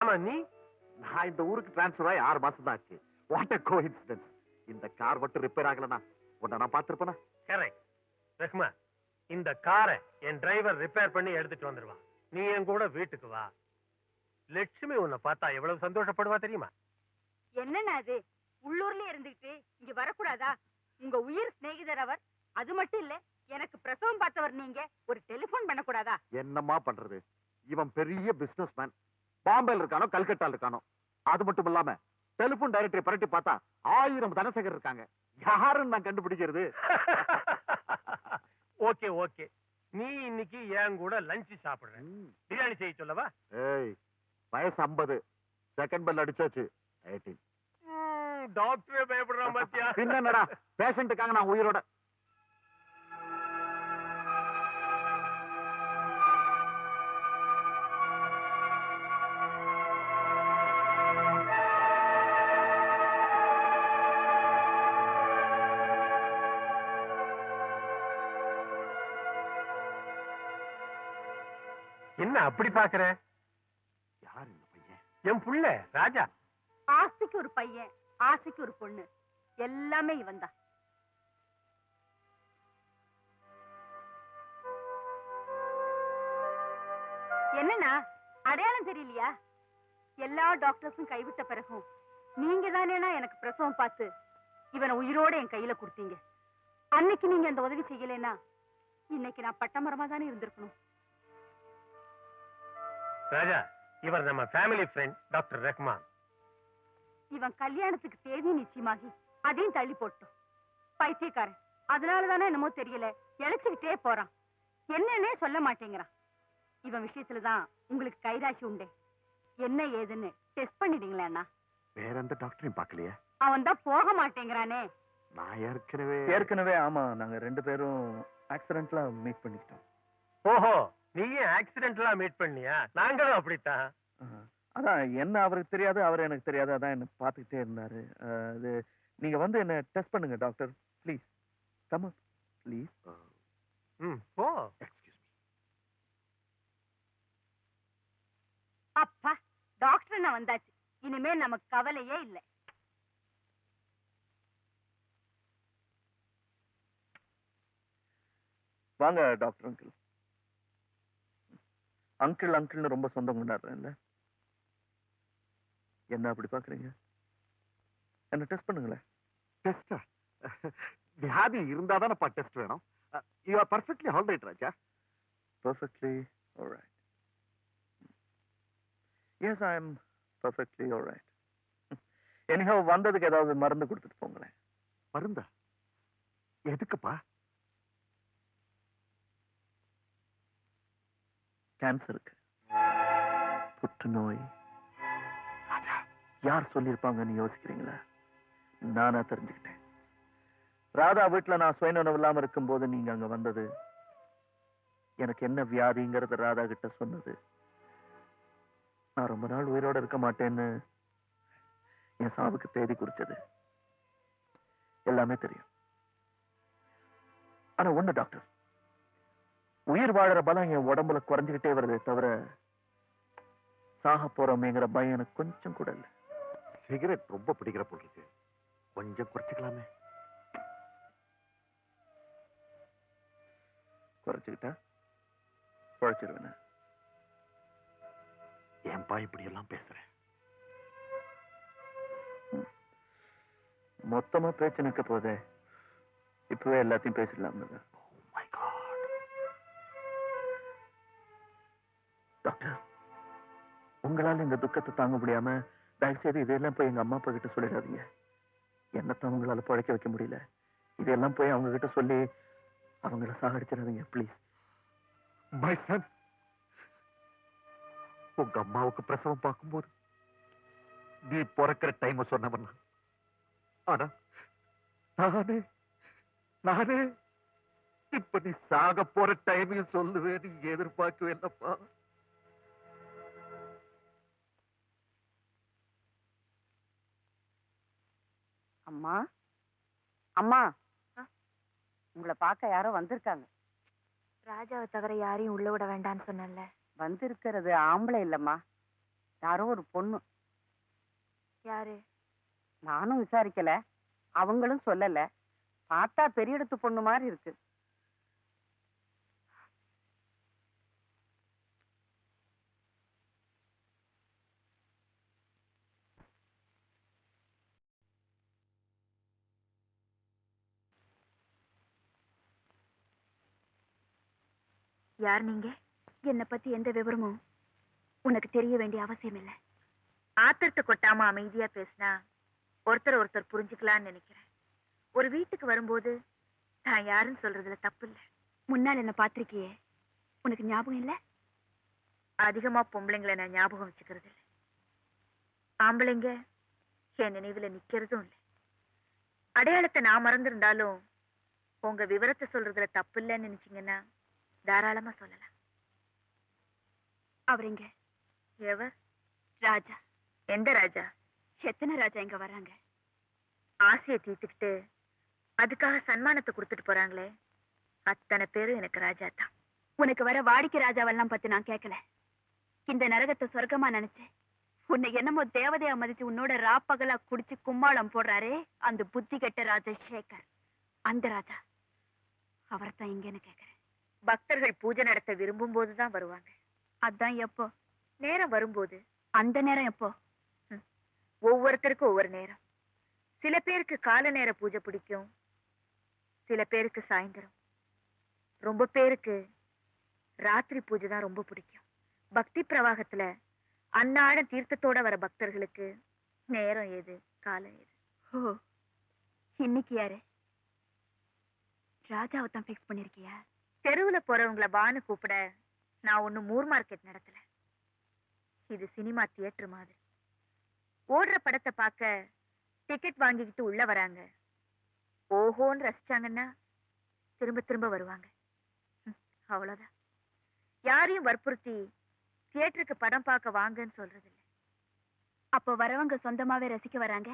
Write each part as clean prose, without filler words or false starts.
ஆமா நீ? நான் இந்த ஊருக்கு டிரான்ஸ்ஃபர் ஆகி 6 மாசம் தான் ஆச்சு. What a coincidence. இந்த கார் மட்டும் ரிப்பேர் ஆகலனா உன்னை நான் பார்த்திருப்பேனா? கரெக்ட். ரஹ்மான், இந்த காரை என் டிரைவர் ரிப்பேர் பண்ணி எடுத்துட்டு வந்துருவான். நீ என் கூட வீட்டுக்கு வா. லட்சுமி உன்னை பார்த்தா எவ்வளவு சந்தோஷப்படுவா தெரியுமா? என்னன்னா அது உள்ளூர்லயே இருந்துகிட்டு இங்க வரக்கூடாதா? உங்க உயிர் சிநேகிதர் அவர். அது மட்டும் இல்ல, எனக்கு பிரசவம் பார்த்தவர் நீங்க. ஒரு டெலிபோன் பண்ணக்கூடாதா? என்னம்மா பண்றது? இவன் பெரிய பிசினஸ் மேன். பாம்பேல இருக்கானோ கல்கட்டால இருக்கானோ. அது மட்டும் இல்லாம டெலிபோன் டைரக்டரி பரட்டி பார்த்தா 1000 தனசேகர் இருக்காங்க. யாருன்னு நான் கண்டுபிடிக்கிறது? ஓகே ஓகே, நீ இன்னைக்கு என் கூட லஞ்ச் சாப்பிடுற. பிரியாணி செய்ய சொல்லவா? ஏய், வயசு 50, செகண்ட் பெல் அடிச்சாச்சு 18. டாக்டரே பயப்படுறான் பாத்தியா? பின்னடா பேஷண்ட்டுக்காக நான் உயிரோட. என்ன அப்படி பாக்குற? யார் இந்த பையன்? என் புள்ள ராஜா. ஆஸ்திக்கு ஒரு பையன், ஆசைக்கு ஒரு பொண்ணு, எல்லாமே இவன் தான். என்னன்னா அடையாளம் தெரியலையா? எல்லா டாக்டர்ஸும் கைவிட்ட பிறகும் நீங்க தானேனா எனக்கு பிரசவம் பார்த்து இவனை உயிரோட என் கையில கொடுத்தீங்க. அன்னைக்கு நீங்க அந்த உதவி செய்யலைன்னா இன்னைக்கு நான் பட்டமரமா தானே இருந்திருக்கணும். ராஜா, இவர் நம்ம ஃபேமிலி ஃப்ரெண்ட் டாக்டர் ரஹ்மான். இவன் கல்யாணத்துக்கு தேதி நிச்சயமாகி அதையும் தள்ளி போட்டோம். பைத்தியக்காரன். அதனாலதானே என்னமோ தெரியல, இழைச்சுக்கிட்டே போறான். என்னன்னே சொல்ல மாட்டேங்கிறான். இவன் விஷயத்துலதான் உங்களுக்கு கைராசி உண்டே. என்ன ஏதுன்னு டெஸ்ட் பண்ணிட்டீங்களா அண்ணா? வேற எந்த டாக்டரையும் பார்க்கலையா? அவன் தான் போக மாட்டேங்கிறானே. நான் ஏற்கனவே ஆமா, நாங்க 2 பேரும் ஆக்சிடென்ட்ல மீட் பண்ணிக்கிட்டோம். ஓஹோ, நீயும் ஆக்சிடென்ட்லாம் மீட் பண்ணியா? நாங்களும் அப்படித்தான். அதான் என்ன அவருக்கு தெரியாது, அவர் எனக்கு தெரியாது. அதான் என்ன பார்த்துக்கிட்டே இருந்தாரு. அது நீங்க வந்து என்ன டெஸ்ட் பண்ணுங்க doctor, please. Come on please. போ. Excuse me. அப்பா, டாக்டர் நான் வந்தாச்சு. இனிமே நமக்கு கவலையே இல்லை. வாங்க டாக்டர் அங்கிள். அங்கிள் அங்கிள்னு ரொம்ப சொந்தம் கொண்டாடுறேன்ல. என்ன அப்படி பாக்குறீங்க? என்ன டெஸ்ட் பண்ணுங்களேன். டெஸ்டா? வியாதி இருந்தாதானப்பா டெஸ்ட் வேணும். You are perfectly all right Raja. Perfectly all right. Yes, I am perfectly all right. Anyhow, வந்ததுக்கு ஏதாவது மருந்து கொடுத்துட்டு போங்களேன். மருந்தா? எதுக்குப்பா? கேன்சருக்கு, புற்றுநோய். யார் சொல்லியிருப்பாங்கன்னு யோசிக்கிறீங்களா? நானா தெரிஞ்சுக்கிட்டேன். ராதா வீட்டுல நான் சுயநலம் இல்லாம இருக்கும்போது நீங்க அங்க வந்தது, எனக்கு என்ன வியாதிங்கிறத ராதா கிட்ட சொன்னது, நான் ரொம்ப நாள் உயிரோட இருக்க மாட்டேன்னு என் சாவுக்கு தேதி குறிச்சது, எல்லாமே தெரியும். ஆனா ஒண்ணு டாக்டர், உயிர் வாழற பலம் என் உடம்புல குறைஞ்சுக்கிட்டே வருதே தவிர சாக போறோமேங்கிற பயம் எனக்கு கொஞ்சம் கூட இல்லை. சிகரெட் ரொம்ப பிடிக்கிற போல் இருக்கு, கொஞ்சம் குறைச்சிக்கலாமே. குறைச்சுக்கிட்டா குறைச்சிருவேன். ஏன்பா இப்படி எல்லாம் பேசுறேன்? மொத்தமா பேச்சு நிற்க போதே, இப்பவே எல்லாத்தையும் பேசிடலாம். டாக்டர், உங்களால இந்த துக்கத்தை தாங்க முடியாம தயவு செய்து இதெல்லாம் போய் எங்க அம்மா அப்பா கிட்ட சொல்லிடாதீங்க. என்னத்தான் உங்களால பழைக்க வைக்க முடியல, இதெல்லாம் போய் அவங்க கிட்ட சொல்லி அவங்கள சாகடிச்சிடாதீங்க ப்ளீஸ். மை சன், உங்க அம்மாவுக்கு பிரசவம் பார்க்கும்போது நீ பிறக்கிற டைம் சொன்னவன். ஆனா நானே இப்ப நீ சாக போற டைமையும் சொல்லுவேன்னு எதிர்பார்க்கவே இல்லப்பா. அம்மா, அம்மா, உங்களை பார்க்க யாரோ வந்திருக்காங்க. ராஜாவை தவிர யாரையும் உள்ள விட வேண்டாம்னு சொன்னல. வந்திருக்கிறது ஆம்பளை இல்லம்மா, யாரோ ஒரு பொண்ணு. யாரு? நானும் விசாரிக்கல, அவங்களும் சொல்லல. பார்த்தா பெரிய இடத்து பொண்ணு மாதிரி இருக்கு. யார் நீங்க? என்னை பத்தி எந்த விவரமும் உனக்கு தெரிய வேண்டிய அவசியம் இல்லை. ஆத்திரத்தை கொட்டாம அமைதியா பேசினா ஒருத்தர் புரிஞ்சுக்கலாம்னு நினைக்கிறேன். ஒரு வீட்டுக்கு வரும்போது நான் யாருன்னு சொல்றதுல தப்பு இல்லை. முன்னால் என்ன பாத்திருக்கியே, உனக்கு ஞாபகம் இல்லை? அதிகமா பொம்பளைங்களை நான் ஞாபகம் வச்சுக்கிறது இல்லை. ஆம்பளைங்க என் நினைவுல நிக்கிறதும் இல்லை. அடையாளத்தை நான் மறந்திருந்தாலும் உங்க விவரத்தை சொல்றதுல தப்பு இல்லைன்னு நினைச்சீங்கன்னா தாராளமா சொல்லலாம். அவரிங்க? எவர்? ராஜா. எந்த ராஜா? எத்தனை ராஜா இங்க வராங்க? ஆசையை தீர்த்துக்கிட்டு அதுக்காக சன்மானத்தை கொடுத்துட்டு போறாங்களே, அத்தனை பேரும் எனக்கு ராஜா தான். உனக்கு வர வாடிக்கை ராஜாவெல்லாம் பத்தி நான் கேட்கல. இந்த நரகத்தை சொர்க்கமா நினைச்சேன். உன்னை என்னமோ தேவதையா மதிச்சு உன்னோட ராப்பகலா குடிச்சு கும்மாளம் போடுறாரே, அந்த புத்தி கெட்ட ராஜசேகர், அந்த ராஜா அவர்தான் இங்கன்னு கேக்குறேன். பக்தர்கள் பூஜை நடத்த விரும்பும் போதுதான் வருவாங்க. அதான் எப்போ? நேரம் வரும்போது. அந்த நேரம் எப்போ? ஒவ்வொருத்தருக்கும் ஒவ்வொரு நேரம். சில பேருக்கு கால நேர பூஜை பிடிக்கும், சில பேருக்கு சாயந்தரம், ரொம்ப பேருக்கு ராத்திரி பூஜை தான் ரொம்ப பிடிக்கும். பக்தி பிரவாகத்துல அன்னாட தீர்த்தத்தோட வர பக்தர்களுக்கு நேரம் ஏது, காலம் ஏது? ஓ, இன்னைக்கு யாரு? ராஜாவை தான் பிக்ஸ் பண்ணிருக்கியா? தெருவுல போறவங்கள வான்னு கூப்பிட நான் ஒண்ணு மூர் மார்க்கெட் நடத்தல. இது சினிமா தியேட்டர் மாதிரி. ஓடுற படத்தை பார்க்க டிக்கெட் வாங்கிக்கிட்டு உள்ள வராங்க. ஓஹோன்னு ரசிச்சாங்கன்னா திரும்ப திரும்ப வருவாங்க. அவ்வளவுதான். யாரையும் வற்புறுத்தி தியேட்டருக்கு படம் பார்க்க வாங்கன்னு சொல்றது இல்லை. அப்போ வரவங்க சொந்தமாவே ரசிக்க வராங்க,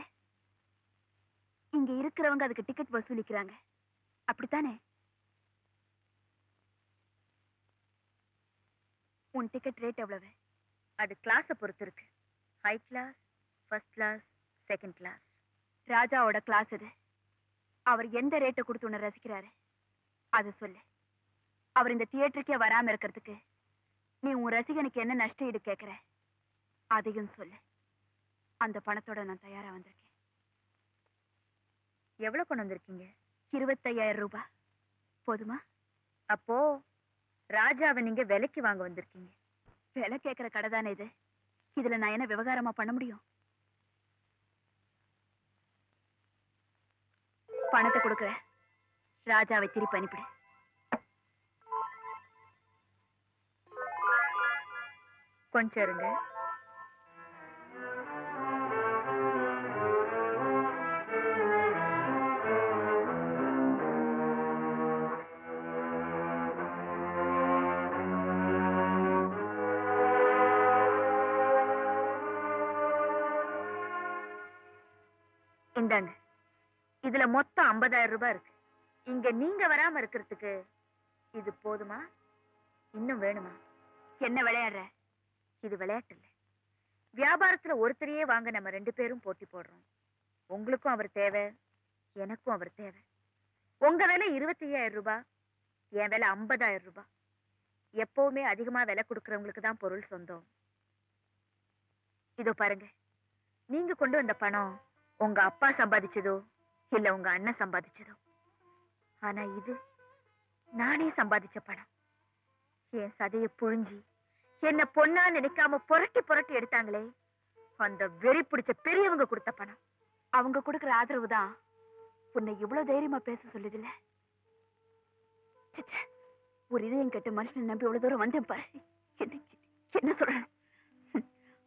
இங்க இருக்கிறவங்க அதுக்கு டிக்கெட் வசூலிக்கிறாங்க. அப்படித்தானே? உன் டிக்கெட் ரேட் எவ்வளவு? அது கிளாஸை பொறுத்து இருக்கு. High class, first class, second class. ராஜாவோட கிளாஸ் இது. அவர் எந்த ரேட்டை கொடுத்து உன்னை ரசிக்கிறாரு அது சொல்லு. அவர் இந்த தியேட்டருக்கே வராம இருக்கிறதுக்கு நீ உன் ரசிகனுக்கு என்ன நஷ்ட ஈடு கேட்கிற அதையும் சொல்லு. அந்த பணத்தோட நான் தயாரா வந்திருக்கேன். எவ்வளவு கொண்டு வந்திருக்கீங்க? 25,000 ரூபாய். போதுமா? அப்போ ராஜாவை நீங்க விலைக்கு வாங்க வந்திருக்கீங்க. விலை கேட்கிற கடை தானே இது. இதுல நான் என்ன விவகாரமா பண்ண முடியும்? பணத்தை கொடுக்குறேன், ராஜாவை திருப்பி அனுப்பிடு. கொஞ்சம் இருங்க. இந்தாங்க. இதுல மொத்தம் 50,000 ரூபாய் இருக்கு. இங்க நீங்க வராம இருக்கிறதுக்கு இது போதுமா? இன்னும் வேணுமா? என்ன விளையாடுற? இது விளையாட்டு இல்ல. வியாபாரத்துல ஒருத்தரையே வாங்க நம்ம 2 பேரும் போட்டி போடுறோம். உங்களுக்கும் அவர் தேவை, எனக்கும் அவர் தேவை. உங்க விலை 25,000 ரூபாய், என் விலை 50,000 ரூபாய். எப்பவுமே அதிகமா விலை கொடுக்கறவங்களுக்கு தான் பொருள் சொந்தம். இதோ பாருங்க, நீங்க கொண்டு வந்த பணம் உங்க அப்பா சம்பாதிச்சதோ இல்ல உங்க அண்ணன் சம்பாதிச்சதோ, ஆனா இது நானே சம்பாதிச்ச பணம். என் சதைய புழிஞ்சி என்ன பொண்ணா நினைக்காம புரட்டி புரட்டி எடுத்தாங்களே, அந்த வெறி பிடிச்ச பெரியவங்க கொடுத்த பணம். அவங்க கொடுக்கிற ஆதரவு தான் உன்னை இவ்வளவு தைரியமா பேச சொல்லுதுல்ல. ஒரு இதயம் கெட்ட மனுஷனை நம்பி இவ்வளவு தூரம் வந்தேன் பாரு. என்ன சொல்றேன்?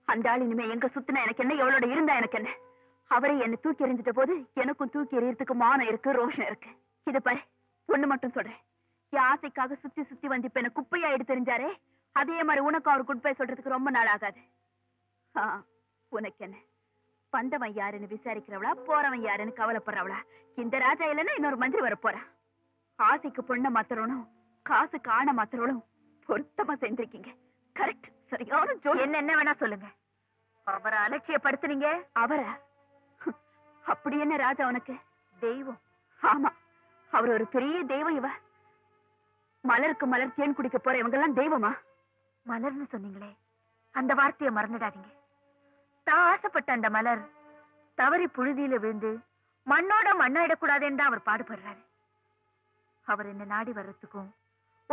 அந்த ஆள் இனிமே எங்க சுத்தினா எனக்கு என்ன, எவ்வளோட இருந்தா எனக்கு என்ன? அவரை என்ன தூக்கி எறிஞ்சிட்ட போது எனக்கும் தூக்கி எறியறதுக்கு மானம் இருக்கு, ரோஷம் இருக்கு. இது பாரு, ஒண்ணு மட்டும் சொல்றேன். என் ஆசைக்காக சுத்தி சுத்தி வந்து இப்ப என்ன குப்பையா எடுத்து தெரிஞ்சாரே, அதே மாதிரி உனக்கும் அவர் குட் பை சொல்றதுக்கு ரொம்ப நாள் ஆகாது. உனக்கு என்ன, வந்தவன் யாருன்னு விசாரிக்கிறவளா, போறவன் யாருன்னு கவலைப்படுறவளா? இந்த ராஜா இல்லைன்னா இன்னொரு மந்திரி வர போறா. ஆசைக்கு பொண்ணை மாத்திரணும், காசுக்கு ஆணை மாத்திரணும் பொருத்தமா சேர்ந்திருக்கீங்க. கரெக்ட், சரியான ஜோடி. என்ன வேணா சொல்லுங்க, அவரை அலட்சியப்படுத்துறீங்க? அவரை? அப்படி என்ன ராஜா உனக்கு? தெய்வம். ஆமா, அவர் ஒரு பெரிய தெய்வம். இவ மலருக்கு மலர் தேன் குடிக்க போற இவங்க எல்லாம் தெய்வமா? மலர்னு சொன்னீங்களே, அந்த வார்த்தையை மறந்துடாதீங்க. தான் ஆசைப்பட்ட அந்த மலர் தவறி புழுதியில விழுந்து மண்ணோட மண்ணாயிடக்கூடாதுன்னு தான் அவர் பாடுபடுறாரு. அவர் என்ன நாடி வர்றதுக்கும்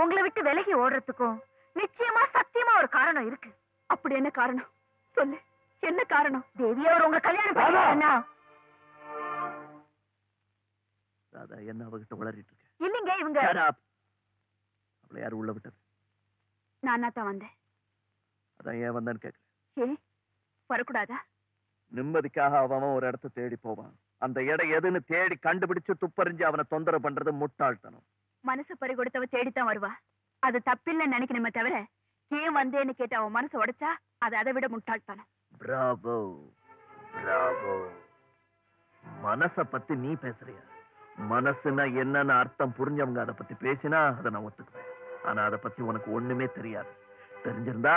உங்களை விட்டு விலகி ஓடுறதுக்கும் நிச்சயமா சத்தியமா ஒரு காரணம் இருக்கு. அப்படி என்ன காரணம் சொல்லு? என்ன காரணம்? தேவி அவர் உங்க கல்யாணம் பண்ணினா? ராதா, என்ன அவகிட்ட வளரிட்டு இருக்க? இல்லைங்க, இவங்க. அவளை யாரு உள்ள விட்டது? நானா தான் வந்தேன். அதான் ஏன் வந்தேன்னு கேட்க. ஏன் வரக்கூடாதா? நிம்மதிக்காக அவன் ஒரு இடத்த தேடி போவான். அந்த இடம் எதுன்னு தேடி கண்டுபிடிச்சு துப்பறிஞ்சு அவனை தொந்தரவு பண்றது முட்டாள்தனம். மனசு பறி கொடுத்தவ தேடித்தான் வருவா. அது தப்பில்லைன்னு நினைக்கணுமே தவிர ஏன் வந்தேன்னு கேட்டு அவன் மனசு உடைச்சா அது அதை விட முட்டாள்தனம். Bravo, Bravo. மனச பத்தி நீ பேசுறியா? மனசுனா என்னன்னு அர்த்தம் புரிஞ்சவங்க அதை பத்தி பேசினா அதை நான் ஒத்துக்குவேன். ஆனா அதை பத்தி உனக்கு ஒண்ணுமே தெரியாது. தெரிஞ்சிருந்தா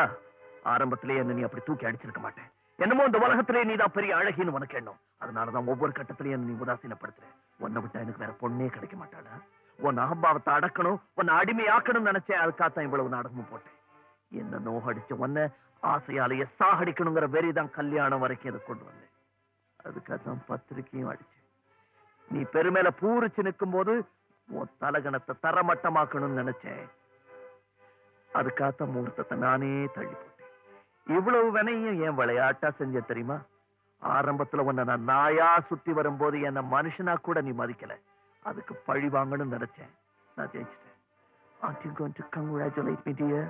ஆரம்பத்திலேயே என்ன நீ அப்படி தூக்கி அடிச்சிருக்க மாட்டேன். என்னமோ இந்த உலகத்திலே நீதான் பெரிய அழகின்னு உனக்கு எண்ணம். அதனாலதான் ஒவ்வொரு கட்டத்திலையும் நீ உதாசீனப்படுத்துற. உன்னை விட்டா எனக்கு வேற பொண்ணே கிடைக்க மாட்டாளா? உன் அகம்பாவத்தை அடக்கணும், உன்னை அடிமையாக்கணும்னு நினைச்சேன். அதுக்காகத்தான் இவ்வளவு நாடகமும் போட்டேன். என்ன நோகடிச்ச உன்னை ஆசையாலேயே சாகடிக்கணுங்கிற வெறிதான் கல்யாணம் வரைக்கும் இதை கொண்டு வந்தேன். அதுக்காகத்தான் பத்திரிக்கையும் அடிச்சேன். நீ பெருமையில பூரிச்சு நிற்கும் போது உன் தலகணத்தை தரமட்டமாக்கணும்னு நினைச்சேன். அதுக்காகத்தான் முகூர்த்தத்தை நானே தள்ளி போட்டேன். இவ்வளவு வினையும் என் விளையாட்டா செஞ்ச தெரியுமா? ஆரம்பத்துல உன்னை நான் நாயா சுத்தி வரும்போது என்ன மனுஷனா கூட நீ மதிக்கல. அதுக்கு பழி வாங்கணும்னு நினைச்சேன். நான் ஜெயிச்சிட்டேன். Aren't you going to congratulate me, dear?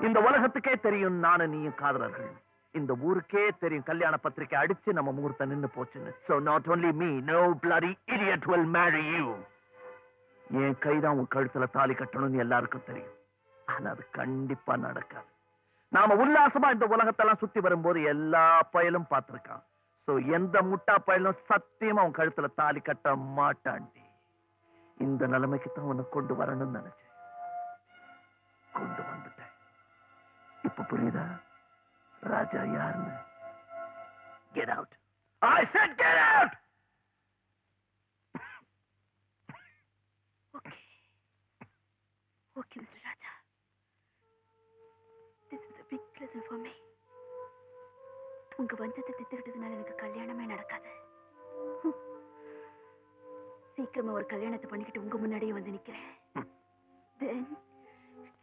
இந்த உலகத்துக்கே தெரியும் நானும் நீயும் காதலர்கள். இந்த ஊருக்கே தெரியும் கல்யாண பத்திரிக்கை அடிச்சு நம்ம முகூர்த்தம் நின்னு போச்சுன்னு. So not only me, no bloody idiot will marry you. என் கைதான் உன் கழுத்துல தாலி கட்டணும்னு எல்லாருக்கும் தெரியும். ஆனா அது கண்டிப்பா நடக்காது. நாம உல்லாசமா இந்த உலகத்தெல்லாம் சுத்தி வரும்போது எல்லா பயலும் பார்த்திருக்கான். சோ எந்த முட்டா பயலும் சத்தியமா உன் கழுத்துல தாலி கட்ட மாட்டாண்டி. இந்த நிலைமைக்கு தான் உன்னை கொண்டு வரணும்னு நினைச்சேன். கொண்டு வந்துட்டேன். இப்ப புரியுதா ராஜா யாருன்னு? Get out. I said get out. Okay, Mr. Raja. This is a big lesson for me. உங்க வஞ்சத்தை திட்டுக்கிட்டதுனால எனக்கு கல்யாணமே நடக்காது. சீக்கிரமா ஒரு கல்யாணத்தை பண்ணிக்கிட்டு உங்க முன்னாடியே வந்து நிக்கிறேன். Then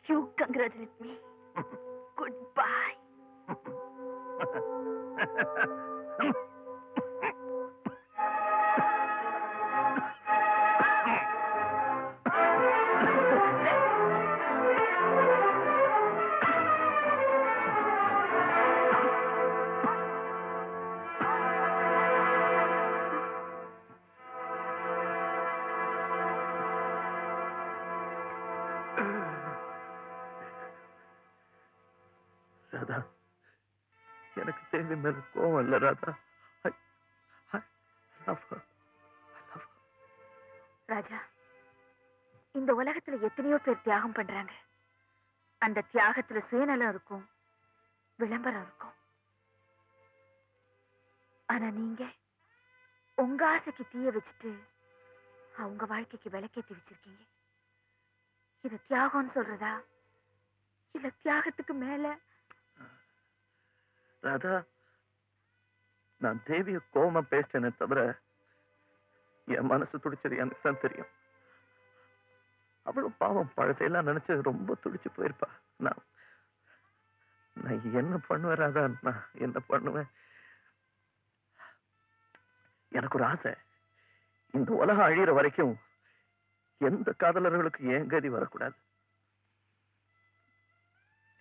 you congratulate me. Goodbye. Radha, எனக்கு தேவி மேல கோவம் இல்ல Radha. I love her. I love her. ராஜா, இந்த உலகத்துல எத்தனையோ பேர் தியாகம் பண்றாங்க. அந்த தியாகத்துல சுயநலம் இருக்கும், விளம்பரம் இருக்கும். ஆனா நீங்க உங்க ஆசைக்கு தீய வச்சுட்டு அவங்க வாழ்க்கைக்கு விளக்கேத்தி வச்சிருக்கீங்க. இது தியாகம்னு சொல்றதா இல்ல தியாகத்துக்கு மேல? ராதா, நான் தேவிய கோவமா பேசினே தவிர என் மனசு துடிச்சது எனக்கு தான் தெரியும். அவ்வளவு பாவம் பழசையெல்லாம் நினைச்சு ரொம்ப துடிச்சு போயிருப்பா. நான் என்ன பண்ணுவேன் ராதா? நான் என்ன பண்ணுவேன்? எனக்கு ஒரு ஆசை, இந்த உலகம் அழியிற வரைக்கும் எந்த காதலர்களுக்கு ஏன் கதி வரக்கூடாது.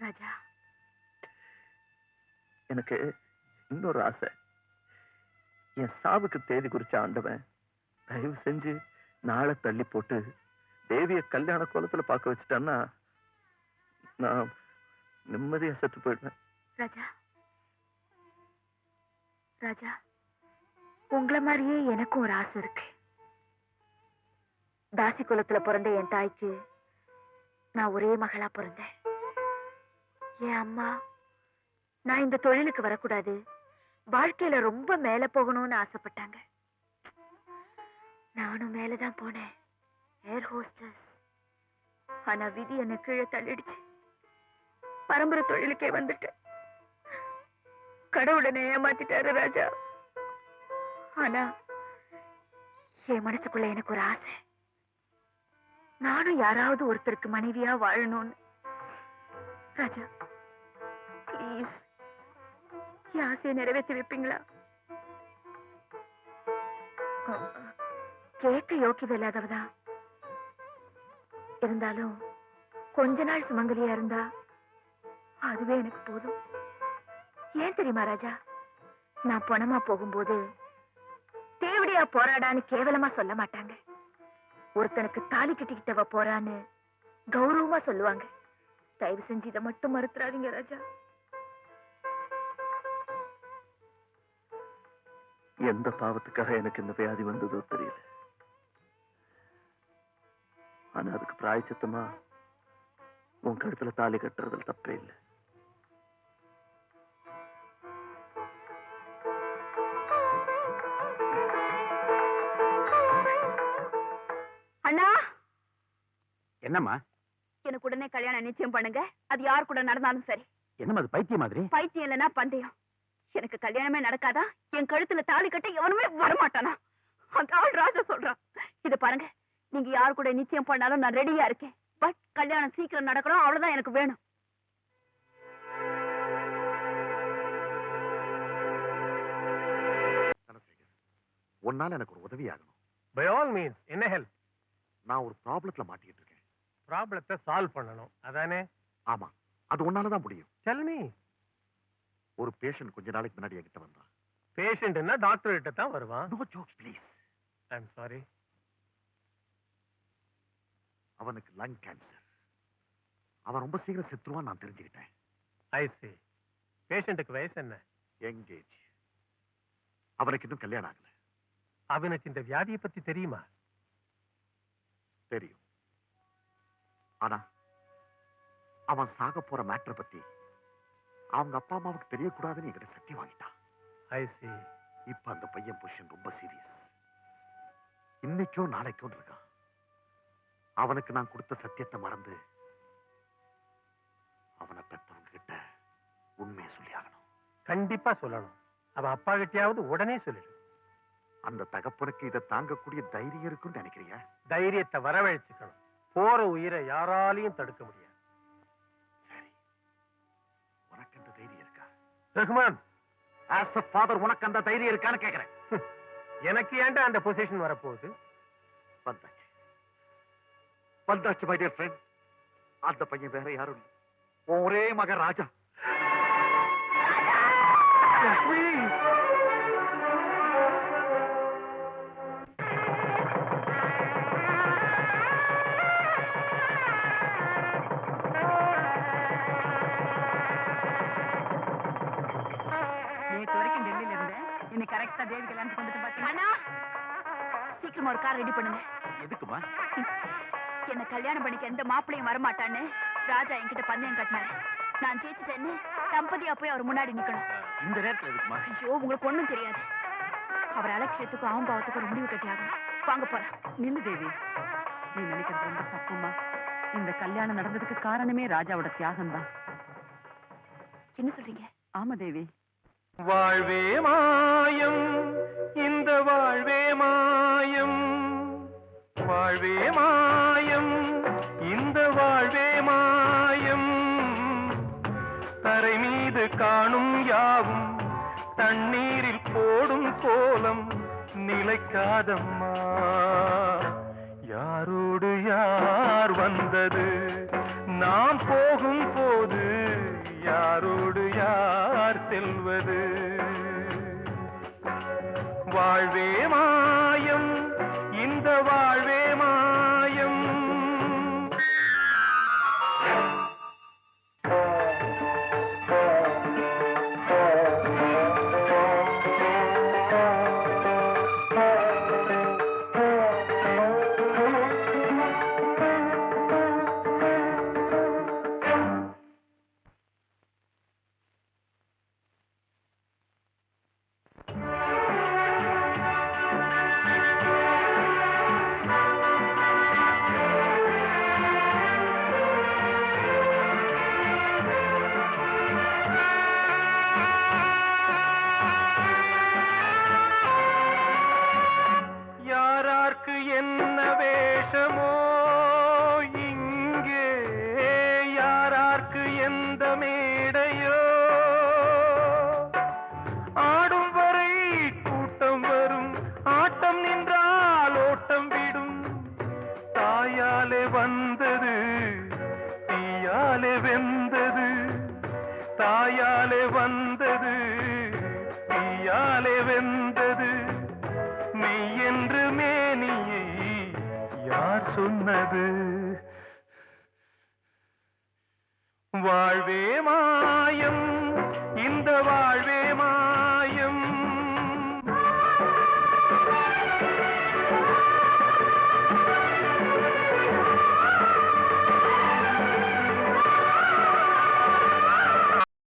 ராஜா, எனக்கு இன்னொரு ஆசை. என் சாவுக்கு தேதி குறிச்ச ஆண்டவன் தயவு செஞ்சு நாளை தள்ளி போட்டு தேவிய கல்யாண கோலத்துல பார்க்க வச்சுட்டான்னா நான் நிம்மதியா செத்து போயிடுவேன். ராஜா, ராஜா, உங்களை மாதிரியே எனக்கும் ஒரு ஆசை இருக்கு. தாசி குலத்துல பிறந்த என் தாய்க்கு நான் ஒரே மகளா பிறந்தேன். என் அம்மா நான் இந்த தொழிலுக்கு வரக்கூடாது, வாழ்க்கையில ரொம்ப மேல போகணும்னு ஆசைப்பட்டாங்க. நானும் மேலதான் போனேன், ஏர் ஹோஸ்டஸ். ஆனா விதி என்ன கீழே தள்ளிடுச்சு. பரம்பரை தொழிலுக்கே வந்துட்டேன். கடவுளனை ஏமாத்திட்டாரு ராஜா. ஆனா என் மனசுக்குள்ள எனக்கு ஒரு ஆசை, நானும் யாராவது ஒருத்தருக்கு மனைவியா வாழணும்னு. ராஜா, ப்ளீஸ் என் ஆசையை நிறைவேற்றி வைப்பீங்களா? கேட்க யோக்கியது இல்லாதவதா இருந்தாலும் கொஞ்ச நாள் சுமங்கலியா இருந்தா அதுவே எனக்கு போதும். ஏன் தெரியுமா ராஜா, நான் பணமா போகும்போது தேவடியா போராடான்னு கேவலமா சொல்ல மாட்டாங்க. ஒருத்தனுக்கு தாலி கட்டிக்கிட்டவ போறான்னு கௌரவமா சொல்லுவாங்க. தயவு செஞ்சு இதை மட்டும் மறுத்துறாதீங்க ராஜா. எந்த பாவத்துக்காக எனக்கு இந்த வியாதி வந்ததோ தெரியல. ஆனா அதுக்கு பிராயச்சித்தமா உன் கழுத்துல தாலி கட்டுறதுல தப்பே இல்லை. அண்ணா, என்னம்மா? எனக்கு உடனே கல்யாணம் நிச்சயம் பண்ணுங்க. அது யார் கூட நடந்தாலும் சரி. என்னம்மா அது பைத்தியம் மாதிரி? பைத்தியம் இல்லைன்னா பந்தயம். எனக்கு கல்யாணமே நடக்காதா? என் கழுத்துல தாலி கட்ட எவனுமே வரமாட்டானா? அந்த ஆள் ராஜா சொல்றான். இத பாருங்க, நீங்க யார் கூட நிச்சயம் பண்ணாலும் நான் ரெடியா இருக்கேன். பட் கல்யாணம் சீக்கிரம் நடக்கணும், அவ்வளவுதான் எனக்கு வேணும். உன்னால எனக்கு ஒரு உதவி ஆகணும். பை ஆல் மீன்ஸ், என்ன ஹெல்ப்? நான் ஒரு ப்ராப்ளத்துல மாட்டிக்கிட்டு இருக்கேன். ப்ராப்ளத்தை சால்வ் பண்ணணும், அதானே? ஆமா, அது உன்னாலதான் முடியும். Tell me. ஒரு பேஷண்ட் கொஞ்ச நாளைக்கு முன்னாடி என்கிட்ட வந்தான். பேஷண்ட்னா டாக்டர் கிட்ட தான் வருவான். No jokes please. I am sorry. அவனுக்கு லங் கேன்சர். அவன் ரொம்ப சீக்கிரம் செத்துருவான் நான் தெரிஞ்சுக்கிட்டேன். ஐ see. பேஷண்ட்டுக்கு வயசு என்ன? எங்கேஜ். அவனுக்கு இன்னும் கல்யாணம் ஆகல. அவனுக்கு இந்த வியாதியை பத்தி தெரியுமா? தெரியும். ஆனா அவன் சாக போற மேட்டரை பத்தி அவங்க அப்பா அம்மாவுக்கு தெரியக்கூடாதுன்னு என்கிட்ட சத்தியம் வாங்கிட்டான். ஐ see. இப்ப அந்த பையன் பொசிஷன் ரொம்ப சீரியஸ். இன்னைக்கோ நாளைக்கோ இருக்கான். அவனுக்கு நான் கொடுத்த சத்தியத்தை மறந்து அவனை பெத்தவங்க கிட்ட உண்மையை சொல்லி ஆகணும். கண்டிப்பா சொல்லணும். அவன் அப்பா கிட்டயாவது உடனே சொல்லிடு. அந்த தகப்பனுக்கு இதை தாங்கக்கூடிய தைரியம் இருக்குன்னு நினைக்கிறியா? தைரியத்தை வரவழைச்சுக்கணும். போற உயிரை யாராலையும் தடுக்க முடியாது. சரி, உனக்கு அந்த தைரியம் இருக்கா? ரஹ்மான், ஆஸ் a father உனக்கு அந்த தைரியம் இருக்கான்னு கேக்குறேன். எனக்கு ஏன்டா அந்த பொசிஷன் வரப்போகுது? வந்தாச்சு வந்தாச்சு மை டியர் ஃப்ரெண்ட். அந்த பையன் வேற யாரும் இல்லை, ஒரே மகன் ராஜா. நேத்து வரைக்கும் டெல்லியில இருந்தேன். இன்னைக்கு கரெக்டா தேவி கல்யாணத்துக்கு வந்துட்டு பாத்தீங்கன்னா சீக்கிரமா ஒரு கார் ரெடி பண்ணுங்க. எதுக்குமா? என்ன கல்யாணம் பண்ணிக்க எந்த மாப்பிளையும் வரமாட்டான்னு ராஜா என்கிட்ட பந்தயம் கட்டினாரு. நான் ஜெயிச்சுட்டேன்னு தம்பதியா போய் அவர் முன்னாடி நிக்கணும். இந்த நேரத்துல எதுக்குமா? ஐயோ, உங்களுக்கு ஒண்ணும் தெரியாது. அவர் அலட்சியத்துக்கும் ஆம்பாவத்துக்கும் ஒரு முடிவு கட்டியாகணும். வாங்க போறேன். நில்லு தேவி, நீ நினைக்கிறது ரொம்ப தப்புமா. இந்த கல்யாணம் நடந்ததுக்கு காரணமே ராஜாவோட தியாகம் தான். என்ன சொல்றீங்க? ஆமா தேவி. வாழ்வே மாயம், இந்த வாழ்வே மாயம், வாழ்வே மாயம், இந்த வாழ்வே மாயம், தரை மீது காணும் யாவும் தண்ணீரில் போடும் கோலம் நிலைக்காதம்மா. யாரோடு யார் வந்தது, நாம் போகும் போது யாரோடு யார் செல்வது. வாழ்வே மாயம், இந்த வாழ்வே மாயம். வெந்தது மெய் என்று மேனியை யார் சொன்னது வாழ்வே